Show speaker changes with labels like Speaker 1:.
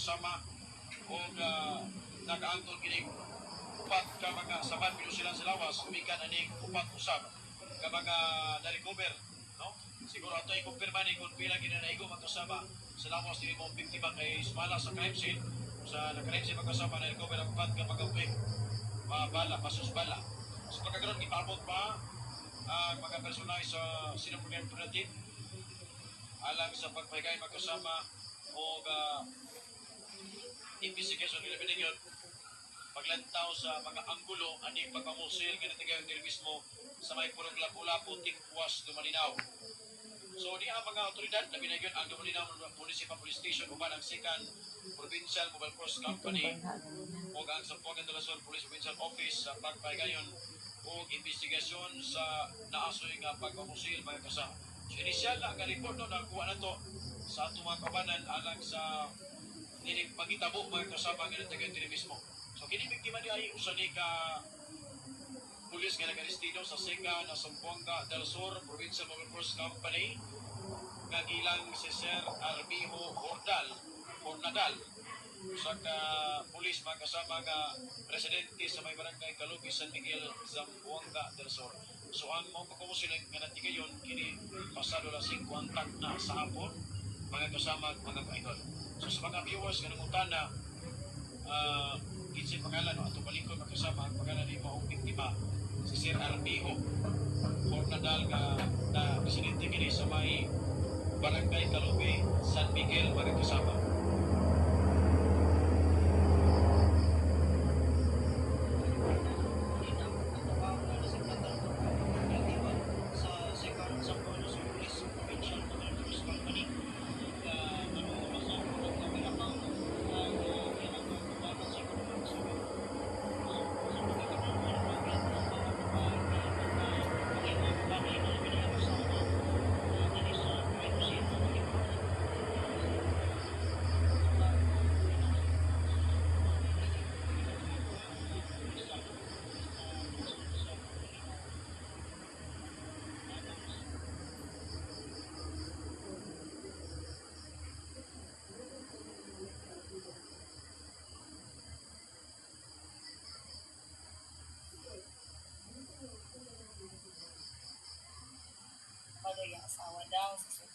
Speaker 1: kasama o nag-aangkol kining upat ka mga saman pero sila sa lawas umikan aning upat usab ka mga na-recover, no? Siguro ato i-confirma ni kung pila gina naigo magkasama sa lawas dili mo biktima kay sumala sa crime scene sa crime scene magkasama na-recover ang upat ka mga uwing bala, pasus bala. So pagkagaroon ipabot pa ang mga personay sa sinuprimero natin alang sa pagpahigay magkasama o investigation nila binigyan paglantaw sa mga anggulo aning pagpamusil nga natigayon diri mismo sa may purong lapu-lapu tingkuwas Dumalinaw. So di ang mga otoridad na binigyan ang Dumalinaw Municipal Police Station uban ang second Provincial Mobile Force Company o ang Sampuangan de la Sur Police Provincial Office sa pagpahigayon o investigasyon sa naasoy nga pagpamusil mga kasama. So inisyal na ang report no nakuha na to sa atong mga kabanan alang sa nining pagitabo mga kasama nga natigayon diri mismo. So kini biktima di ay usa ni ka pulis nga nag-arestado sa Sega na Sampuanga del Sur Provincial Mobile Force Company nga gilang si Sir Armijo Hornadal sa ka pulis mga kasama nga presidente sa may barangay Kalubi, San Miguel, Zamboanga del Sur. So ang mga pagkumusin nga natigayon kini pasado la 50 na sa hapon mga kasama mga kaidol. So sa mga viewers nga nangutan na kinsay pangalan no ato balikod magkasama ang pangalan ni maong biktima si Sir Armijo Hornadal na presidente kini sa may barangay Kalubi, San Miguel mga kasama.
Speaker 2: Bago yung asawa daw sa